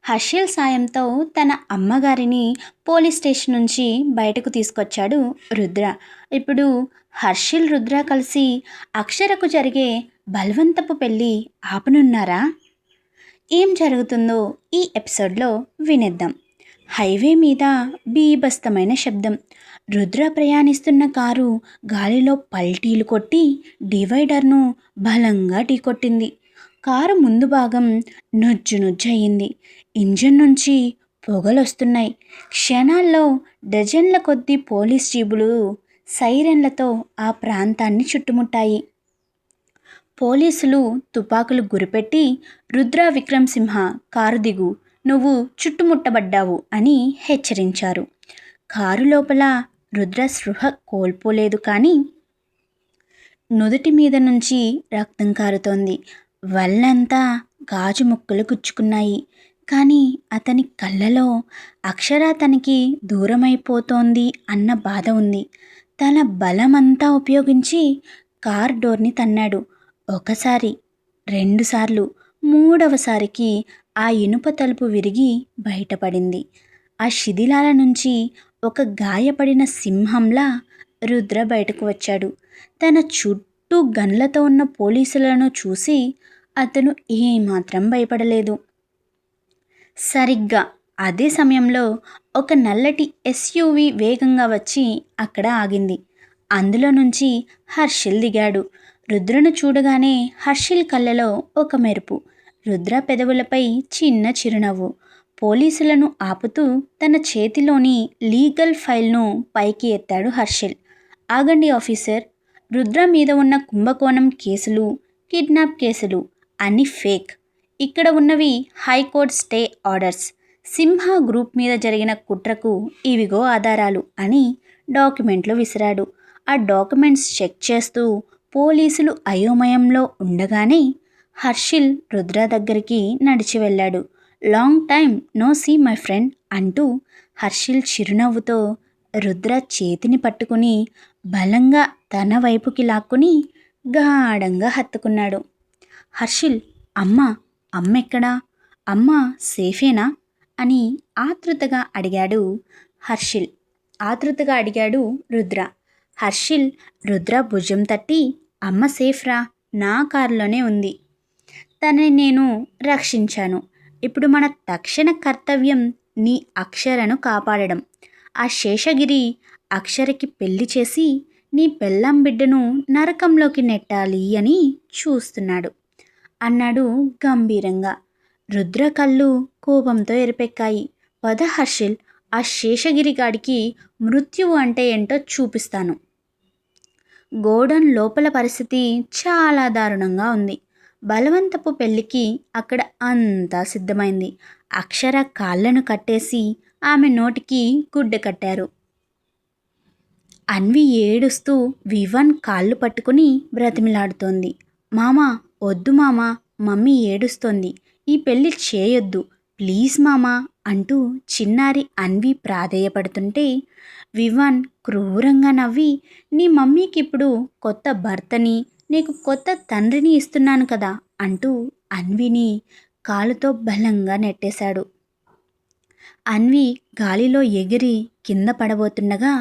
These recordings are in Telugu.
హర్షిల్ సాయంతో తన అమ్మగారిని పోలీస్ స్టేషన్ నుంచి బయటకు తీసుకొచ్చాడు రుద్ర. ఇప్పుడు హర్షిల్, రుద్ర కలిసి అక్షరకు జరిగే బలవంతపు పెళ్ళి ఆపనున్నారా? ఏం జరుగుతుందో ఈ ఎపిసోడ్లో వినేద్దాం. హైవే మీద బీభత్సమైన శబ్దం. రుద్ర ప్రయాణిస్తున్న కారు గాలిలో పల్టీలు కొట్టి డివైడర్ను బలంగా ఢీకొట్టింది. కారు ముందు భాగం నుజ్జు నుజ్జయింది. ఇంజన్ నుంచి పొగలొస్తున్నాయి. క్షణాల్లో డజన్ల కొద్దీ పోలీస్ జీబులు సైరన్లతో ఆ ప్రాంతాన్ని చుట్టుముట్టాయి. పోలీసులు తుపాకులు గురిపెట్టి, రుద్ర, విక్రమ్ సింహ కారు దిగు, నువ్వు చుట్టుముట్టబడ్డావు అని హెచ్చరించారు. కారు లోపల రుద్ర స్పృహ కోల్పోలేదు, కానీ నుదుటి మీద నుంచి రక్తం కారుతోంది. వల్లంతా గాజు ముక్కలు గుచ్చుకున్నాయి. కానీ అతని కళ్ళలో అక్షర తనకి దూరమైపోతోంది అన్న బాధ ఉంది. తన బలమంతా ఉపయోగించి కార్ డోర్ని తన్నాడు. ఒకసారి, రెండుసార్లు, మూడవసారికి ఆ ఇనుప తలుపు విరిగి బయటపడింది. ఆ శిథిలాల నుంచి ఒక గాయపడిన సింహంలా రుద్ర బయటకు వచ్చాడు. తన చుట్టూ గన్లతో ఉన్న పోలీసులను చూసి అతను ఏమాత్రం భయపడలేదు. సరిగ్గా అదే సమయంలో ఒక నల్లటి ఎస్యూవి వేగంగా వచ్చి అక్కడ ఆగింది. అందులో నుంచి హర్షిల్ దిగాడు. రుద్రను చూడగానే హర్షిల్ కళ్ళలో ఒక మెరుపు, రుద్ర పెదవులపై చిన్న చిరునవ్వు. పోలీసులను ఆపుతూ తన చేతిలోని లీగల్ ఫైల్ను పైకి ఎత్తాడు హర్షిల్. ఆగండి ఆఫీసర్, రుద్ర మీద ఉన్న కుంభకోణం కేసులు, కిడ్నాప్ కేసులు అన్నీ ఫేక్. ఇక్కడ ఉన్నవి హైకోర్టు స్టే ఆర్డర్స్. సింహ గ్రూప్ మీద జరిగిన కుట్రకు ఇవిగో ఆధారాలు అని డాక్యుమెంట్లు విసిరాడు. ఆ డాక్యుమెంట్స్ చెక్ చేస్తూ పోలీసులు అయోమయంలో ఉండగానే హర్షిల్ రుద్ర దగ్గరికి నడిచి వెళ్ళాడు. Long time no see my friend అంటూ హర్షిల్ చిరునవ్వుతో రుద్ర చేతిని పట్టుకుని బలంగా తన వైపుకి లాక్కుని గాఢంగా హత్తుకున్నాడు. హర్షిల్, అమ్మెక్కడా? అమ్మ సేఫేనా అని ఆతృతగా అడిగాడు రుద్ర. హర్షిల్ రుద్ర భుజం తట్టి, అమ్మ సేఫ్రా, నా కారులోనే ఉంది. తనని నేను రక్షించాను. ఇప్పుడు మన తక్షణ కర్తవ్యం నీ అక్షరను కాపాడడం. ఆ శేషగిరి అక్షరకి పెళ్లి చేసి నీ పెళ్ళాం బిడ్డను నరకంలోకి నెట్టాలి అని చూస్తున్నాడు అన్నాడు గంభీరంగా. రుద్ర కళ్ళు కోపంతో ఎరిపెక్కాయి. పద హర్షిల్, ఆ శేషగిరి గాడికి మృత్యువు అంటే ఏంటో చూపిస్తాను. గోడౌన్ లోపల పరిస్థితి చాలా దారుణంగా ఉంది. బలవంతపు పెళ్లికి అక్కడ అంతా సిద్ధమైంది. అక్షర కాళ్ళను కట్టేసి ఆమె నోటికి గుడ్డ కట్టారు. అన్వి ఏడుస్తూ వివాన్ కాళ్ళు పట్టుకుని బ్రతిమిలాడుతోంది. మామా, వద్దు మామా, మమ్మీ ఏడుస్తోంది, ఈ పెళ్ళి చేయొద్దు ప్లీజ్ మామా అంటూ చిన్నారి అన్వి ప్రాధేయపడుతుంటే వివాన్ క్రూరంగా నవ్వి, నీ మమ్మీకి ఇప్పుడు కొత్త భర్తని, నీకు కొత్త తండ్రిని ఇస్తున్నాను కదా అంటూ అన్విని కాలుతో బలంగా నెట్టేశాడు. అన్వి గాలిలో ఎగిరి కింద పడబోతుండగా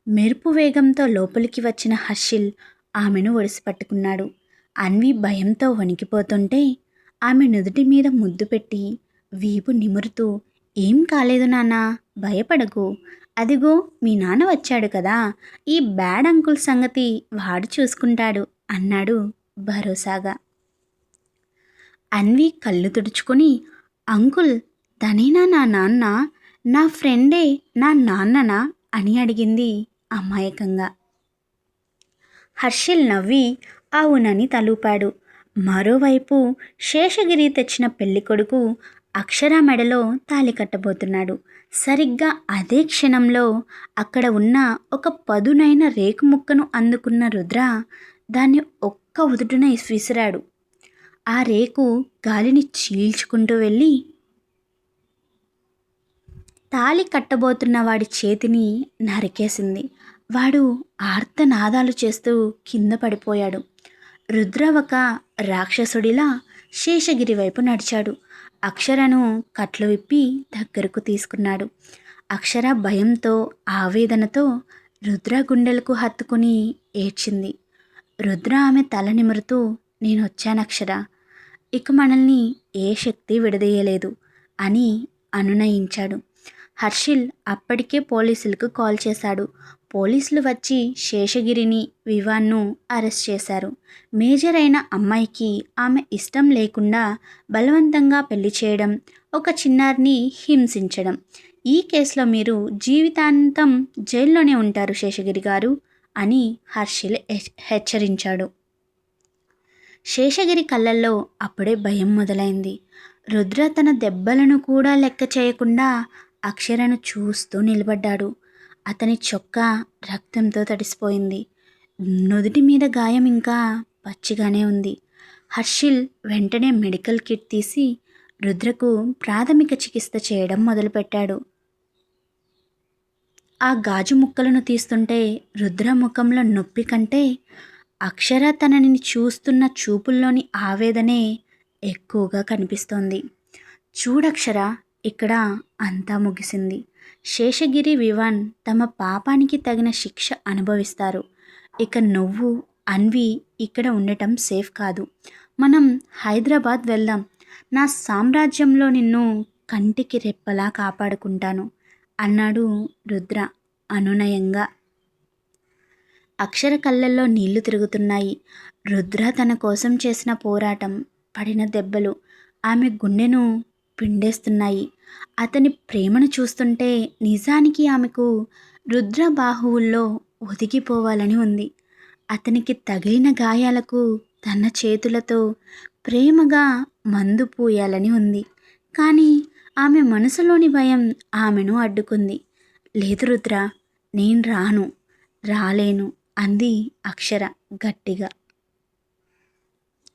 మెరుపు వేగంతో లోపలికి వచ్చిన హర్షిల్ ఆమెను ఒడిసిపట్టుకున్నాడు. అన్వి భయంతో వణికిపోతుంటే ఆమె నుదుటి మీద ముద్దు పెట్టి వీపు నిమురుతూ, ఏం కాలేదు నాన్నా, భయపడకు, అదిగో మీ నాన్న వచ్చాడు కదా, ఈ బ్యాడ్ అంకుల్ సంగతి వాడు చూసుకుంటాడు అన్నాడు భరోసాగా. అన్వి కళ్ళు తుడుచుకొని, అంకుల్ తనేనా నా నాన్న? నా ఫ్రెండే నా నాన్ననా అని అడిగింది అమాయకంగా. హర్షిల్ నవ్వి అవునని తలూపాడు. మరోవైపు శేషగిరి తెచ్చిన పెళ్ళికొడుకు అక్షర మెడలో తాళి కట్టబోతున్నాడు. సరిగ్గా అదే క్షణంలో అక్కడ ఉన్న ఒక పదునైన రేకు ముక్కను అందుకున్న రుద్ర దాన్ని ఒక్క ఉదుటున విసిరాడు. ఆ రేకు గాలిని చీల్చుకుంటూ వెళ్ళి తాళి కట్టబోతున్న వాడి చేతిని నరికేసింది. వాడు ఆర్తనాదాలు చేస్తూ కింద పడిపోయాడు. రుద్ర ఒక రాక్షసుడిలా శేషగిరి వైపు నడిచాడు. అక్షరను కట్లు విప్పి దగ్గరకు తీసుకున్నాడు. అక్షర భయంతో ఆవేదనతో రుద్ర గుండెలకు హత్తుకుని ఏడ్చింది. రుద్ర ఆమె తల నిమురుతూ, నేనొచ్చాను అక్షర, ఇక మనల్ని ఏ శక్తి విడదీయలేదు అని అనునయించాడు. హర్షిల్ అప్పటికే పోలీసులకు కాల్ చేశాడు. పోలీసులు వచ్చి శేషగిరిని, వివాన్ను అరెస్ట్ చేశారు. మేజర్ అయిన అమ్మాయికి ఆమె ఇష్టం లేకుండా బలవంతంగా పెళ్లి చేయడం, ఒక చిన్నారిని హింసించడం. ఈ కేసులో మీరు జీవితాంతం జైల్లోనే ఉంటారు శేషగిరి గారు అని హర్షిల్ హెచ్చరించాడు. శేషగిరి కళ్ళల్లో అప్పుడే భయం మొదలైంది. రుద్ర తన దెబ్బలను కూడా లెక్క చేయకుండా అక్షరను చూస్తూ నిలబడ్డాడు. అతని చొక్కా రక్తంతో తడిసిపోయింది. నుదుటి మీద గాయం ఇంకా పచ్చిగానే ఉంది. హర్షిల్ వెంటనే మెడికల్ కిట్ తీసి రుద్రకు ప్రాథమిక చికిత్స చేయడం మొదలుపెట్టాడు. ఆ గాజు ముక్కలను తీస్తుంటే రుద్ర ముఖంలో నొప్పి కంటే అక్షర తనని చూస్తున్న చూపుల్లోని ఆవేదనే ఎక్కువగా కనిపిస్తోంది. చూడక్షర, ఇక్కడ అంతా ముగిసింది. శేషగిరి, వివాన్ తమ పాపానికి తగిన శిక్ష అనుభవిస్తారు. ఇక నువ్వు, అన్వి ఇక్కడ ఉండటం సేఫ్ కాదు. మనం హైదరాబాద్ వెళ్దాం. నా సామ్రాజ్యంలో నిన్ను కంటికి రెప్పలా కాపాడుకుంటాను అన్నాడు రుద్ర అనునయంగా. అక్షర కళ్ళల్లో నీళ్లు తిరుగుతున్నాయి. రుద్ర తన కోసం చేసిన పోరాటం, పడిన దెబ్బలు ఆమె గుండెను పిండేస్తున్నాయి. అతని ప్రేమను చూస్తుంటే నిజానికి ఆమెకు రుద్ర బాహువుల్లో ఒదిగిపోవాలని ఉంది. అతనికి తగిలిన గాయాలకు తన చేతులతో ప్రేమగా మందు పూయాలని ఉంది. కానీ ఆమె మనసులోని భయం ఆమెను అడ్డుకుంది. లేదు రుద్ర, నేను రాలేను అంది అక్షర గట్టిగా.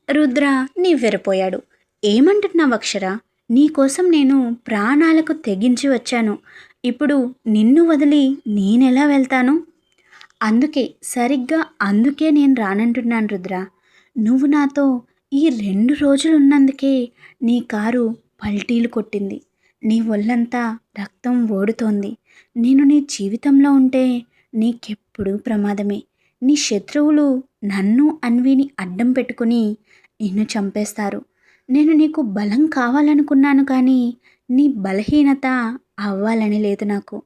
రుద్ర నివ్వెరపోయాడు. ఏమంటున్నావు అక్షర? నీకోసం నేను ప్రాణాలకు తెగించి వచ్చాను. ఇప్పుడు నిన్ను వదిలి నేనెలా వెళ్తాను? సరిగ్గా అందుకే నేను రానంటున్నాను రుద్ర. నువ్వు నాతో ఈ 2 రోజులు ఉన్నందుకే నీ కారు పల్టీలు కొట్టింది. నీ ఒళ్ళంతా రక్తం ఓడుతోంది. నేను నీ జీవితంలో ఉంటే నీకెప్పుడూ ప్రమాదమే. నీ శత్రువులు నన్ను, అన్విని అడ్డం పెట్టుకుని నిన్ను చంపేస్తారు. నేను నీకు బలం కావాలనుకున్నాను, కానీ నీ బలహీనత అవ్వాలని లేదు నాకు.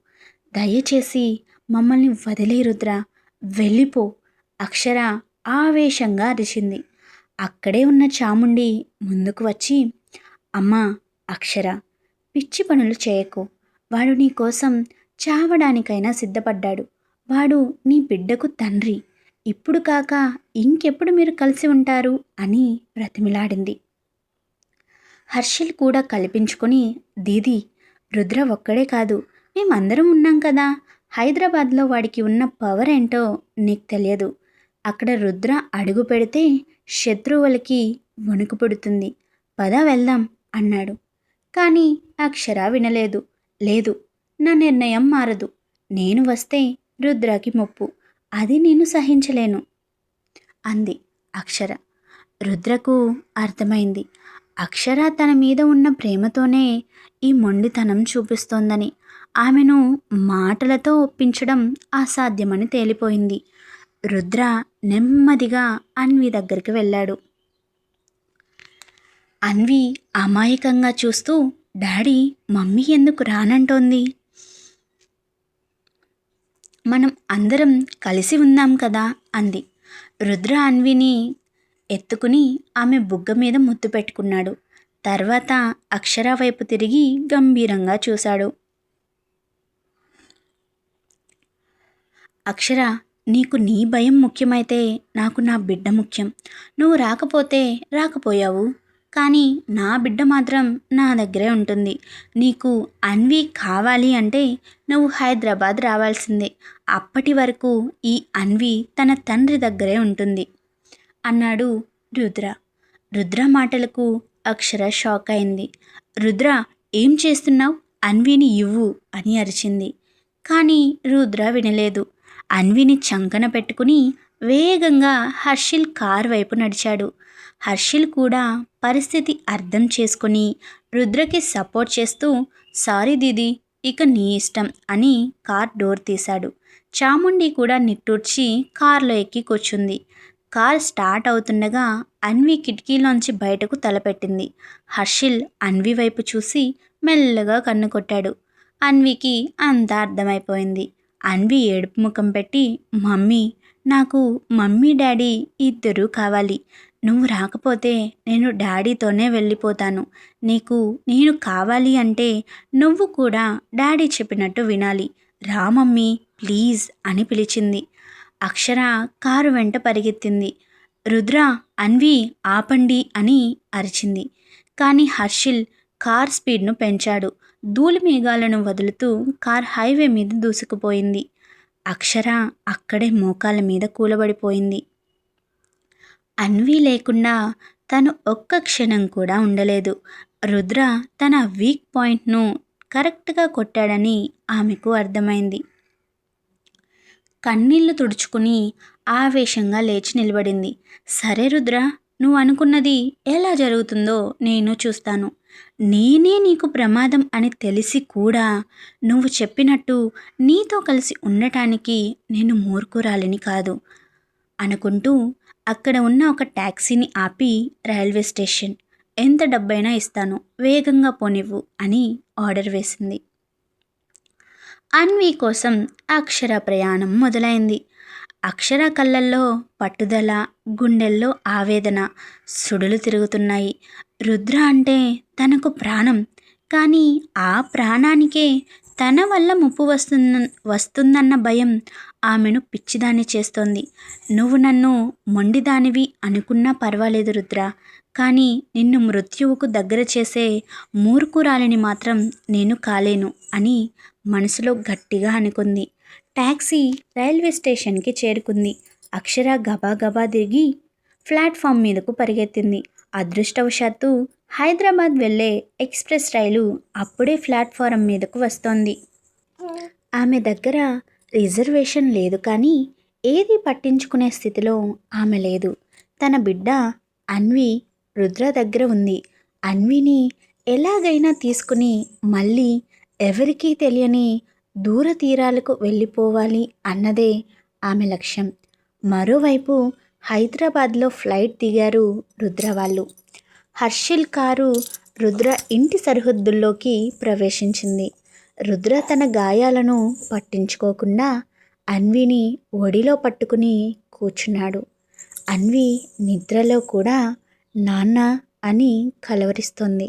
దయచేసి మమ్మల్ని వదిలే రుద్ర, వెళ్ళిపో. అక్షర ఆవేశంగా అరిచింది. అక్కడే ఉన్న చాముండి ముందుకు వచ్చి, అమ్మా అక్షర, పిచ్చి పనులు చేయకు. వాడు నీ కోసం చావడానికైనా సిద్ధపడ్డాడు. వాడు నీ బిడ్డకు తండ్రి. ఇప్పుడు కాక ఇంకెప్పుడు మీరు కలిసి ఉంటారు అని బ్రతిమిలాడింది. హర్షిల్ కూడా కల్పించుకొని, దీదీ, రుద్ర ఒక్కడే కాదు, మేమందరం ఉన్నాం కదా. హైదరాబాద్లో వాడికి ఉన్న పవర్ ఏంటో నీకు తెలియదు. అక్కడ రుద్ర అడుగు పెడితే శత్రువులకి వణుకు పుడుతుంది. పద వెళ్దాం అన్నాడు. కానీ అక్షర వినలేదు. లేదు, నా నిర్ణయం మారదు. నేను వస్తే రుద్రకి ముప్పు, అది నేను సహించలేను అంది అక్షర. రుద్రకు అర్థమైంది, అక్షర తన మీద ఉన్న ప్రేమతోనే ఈ మొండితనం చూపిస్తోందని. ఆమెను మాటలతో ఒప్పించడం అసాధ్యమని తేలిపోయింది. రుద్ర నెమ్మదిగా అన్వి దగ్గరికి వెళ్ళాడు. అన్వి అమాయకంగా చూస్తూ, డాడీ, మమ్మీ ఎందుకు రానంటోంది? మనం అందరం కలిసి ఉందాం కదా అంది. రుద్ర అన్విని ఎత్తుకుని ఆమె బుగ్గ మీద ముద్దు పెట్టుకున్నాడు. తర్వాత అక్షర వైపు తిరిగి గంభీరంగా చూశాడు. అక్షర, నీకు నీ భయం ముఖ్యమైతే నాకు నా బిడ్డ ముఖ్యం. నువ్వు రాకపోయావు, కానీ నా బిడ్డ మాత్రం నా దగ్గరే ఉంటుంది. నీకు అన్వి కావాలి అంటే నువ్వు హైదరాబాద్ రావాల్సిందే. అప్పటి వరకు ఈ అన్వి తన తండ్రి దగ్గరే ఉంటుంది అన్నాడు రుద్ర. రుద్ర మాటలకు అక్షర షాక్ అయింది. రుద్ర, ఏం చేస్తున్నావు? అన్విని ఇవ్వు అని అరిచింది. కానీ రుద్ర వినలేదు. అన్విని చంకన పెట్టుకుని వేగంగా హర్షిల్ కార్ వైపు నడిచాడు. హర్షిల్ కూడా పరిస్థితి అర్థం చేసుకుని రుద్రకి సపోర్ట్ చేస్తూ, సారీ దీదీ, ఇక నీ ఇష్టం అని కార్ డోర్ తీశాడు. చాముండి కూడా నిట్టూర్చి కార్లో ఎక్కి కూర్చుంది. కార్ స్టార్ట్ అవుతుండగా అన్వి కిటికీలోంచి బయటకు తలపెట్టింది. హర్షిల్ అన్వి వైపు చూసి మెల్లగా కన్ను కొట్టాడు. అన్వికి అంతా అర్థమైపోయింది. అన్వి ఏడుపు ముఖం పెట్టి, మమ్మీ, నాకు మమ్మీ డాడీ ఇద్దరూ కావాలి. నువ్వు రాకపోతే నేను డాడీతోనే వెళ్ళిపోతాను. నీకు నేను కావాలి అంటే నువ్వు కూడా డాడీ చెప్పినట్టు వినాలి. రా మమ్మీ, ప్లీజ్ అని పిలిచింది. అక్షర కారు వెంట పరిగెత్తింది. రుద్ర, అన్వి ఆపండి అని అరిచింది. కానీ హర్షిల్ కార్ స్పీడ్ను పెంచాడు. ధూళి మేఘాలను వదులుతూ కార్ హైవే మీద దూసుకుపోయింది. అక్షర అక్కడే మోకాళ్ళ మీద కూలబడిపోయింది. అన్వి లేకుండా తను ఒక్క క్షణం కూడా ఉండలేదు. రుద్ర తన వీక్ పాయింట్ను కరెక్ట్గా కొట్టాడని ఆమెకు అర్థమైంది. కన్నీళ్లు తుడుచుకుని ఆవేశంగా లేచి నిలబడింది. సరే రుద్ర, నువ్వు అనుకున్నది ఎలా జరుగుతుందో నేను చూస్తాను. నేనే నీకు ప్రమాదం అని తెలిసి కూడా నువ్వు చెప్పినట్టు నీతో కలిసి ఉండటానికి నేను మూర్ఖురాలిని కాదు అనుకుంటూ అక్కడ ఉన్న ఒక ట్యాక్సీని ఆపి, రైల్వే స్టేషన్, ఎంత డబ్బైనా ఇస్తాను, వేగంగా పోనివ్వు అని ఆర్డర్ వేసింది. అన్వి కోసం అక్షర ప్రయాణం మొదలైంది. అక్షర కళ్ళల్లో పట్టుదల, గుండెల్లో ఆవేదన, సుడులు తిరుగుతున్నాయి. రుద్ర అంటే తనకు ప్రాణం. కానీ ఆ ప్రాణానికే తన వల్ల ముప్పు వస్తుందన్న భయం ఆమెను పిచ్చిదాన్ని చేస్తోంది. నువ్వు నన్ను మొండిదానివి అనుకున్నా పర్వాలేదు రుద్ర, కానీ నిన్ను మృత్యువుకు దగ్గర చేసే మూర్ఖురాలిని మాత్రం నేను కాలేను అని మనసులో గట్టిగా అనుకుంది. ట్యాక్సీ రైల్వే స్టేషన్కి చేరుకుంది. అక్షర గబాగబా దిగి ప్లాట్ఫామ్ మీదకు పరిగెత్తింది. అదృష్టవశాత్తు హైదరాబాద్ వెళ్ళే ఎక్స్ప్రెస్ రైలు అప్పుడే ప్లాట్ఫారం మీదకు వస్తోంది. ఆమె దగ్గర రిజర్వేషన్ లేదు, కానీ ఏది పట్టించుకునే స్థితిలో ఆమె లేదు. తన బిడ్డ అన్వి రుద్ర దగ్గర ఉంది. అన్విని ఎలాగైనా తీసుకుని మళ్ళీ ఎవరికీ తెలియని దూర తీరాలకు వెళ్ళిపోవాలి అన్నదే ఆమె లక్ష్యం. మరోవైపు హైదరాబాద్లో ఫ్లైట్ దిగారు రుద్ర వాళ్ళు. హర్షిల్ కారు రుద్ర ఇంటి సరిహద్దుల్లోకి ప్రవేశించింది. రుద్ర తన గాయాలను పట్టించుకోకుండా అన్విని ఒడిలో పట్టుకుని కూర్చున్నాడు. అన్వి నిద్రలో కూడా నాన్న అని కలవరిస్తోంది.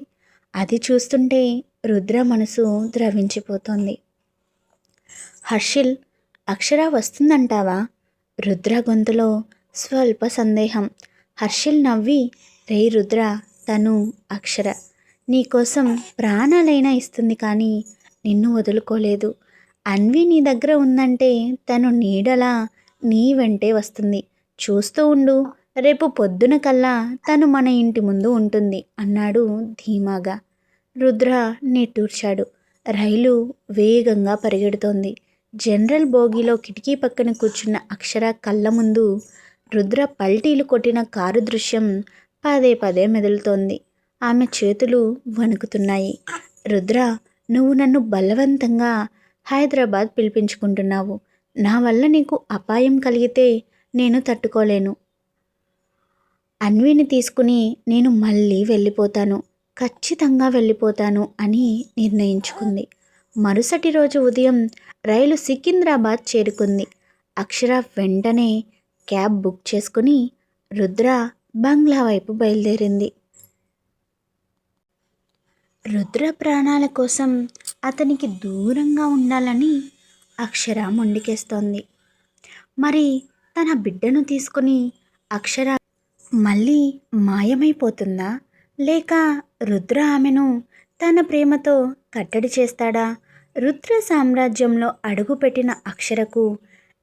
అది చూస్తుంటే రుద్ర మనసు ద్రవించిపోతోంది. హర్షిల్, అక్షర వస్తుందంటావా? రుద్ర గొంతులో స్వల్ప సందేహం. హర్షిల్ నవ్వి, రే రుద్ర, తను అక్షర నీకోసం ప్రాణాలైనా ఇస్తుంది, కానీ నిన్ను వదులుకోలేదు. అన్వి నీ దగ్గర ఉందంటే తను నీడలా నీ వెంటే వస్తుంది. చూస్తూ ఉండు, రేపు పొద్దున కల్లా తను మన ఇంటి ముందు ఉంటుంది అన్నాడు ధీమాగా. రుద్ర నిట్టూర్చాడు. రైలు వేగంగా పరిగెడుతోంది. జనరల్ బోగీలో కిటికీ పక్కన కూర్చున్న అక్షర కళ్ళ ముందు రుద్ర పల్టీలు కొట్టిన కారు దృశ్యం పదే పదే మెదులుతోంది. ఆమె చేతులు వణుకుతున్నాయి. రుద్ర, నువ్వు నన్ను బలవంతంగా హైదరాబాద్ పిలిపించుకుంటున్నావు. నా వల్ల నీకు అపాయం కలిగితే నేను తట్టుకోలేను. అన్విని తీసుకుని నేను మళ్ళీ వెళ్ళిపోతాను, ఖచ్చితంగా వెళ్ళిపోతాను అని నిర్ణయించుకుంది. మరుసటి రోజు ఉదయం రైలు సికింద్రాబాద్ చేరుకుంది. అక్షర వెంటనే క్యాబ్ బుక్ చేసుకుని రుద్ర బంగ్లా వైపు బయలుదేరింది. రుద్ర ప్రాణాల కోసం అతనికి దూరంగా ఉండాలని అక్షర మొండికేస్తోంది. మరి తన బిడ్డను తీసుకుని అక్షర మళ్ళీ మాయమైపోతుందా, లేక రుద్ర ఆమెను తన ప్రేమతో కట్టడి చేస్తాడా? రుద్ర సామ్రాజ్యంలో అడుగుపెట్టిన అక్షరకు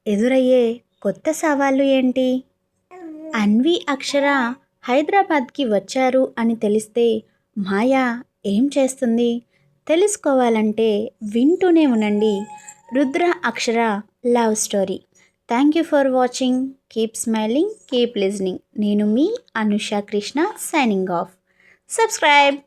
ఎదురయ్యే కొత్త సవాళ్ళు ఏంటి? అన్వి, అక్షర హైదరాబాద్కి వచ్చారు అని తెలిస్తే మాయా ఏం చేస్తుంది? తెలుసుకోవాలంటే వింటూనే ఉండండి Rudra Akshara love story. Thank you for watching. Keep smiling, keep listening. నేను మీ Anusha Krishna signing off. Subscribe.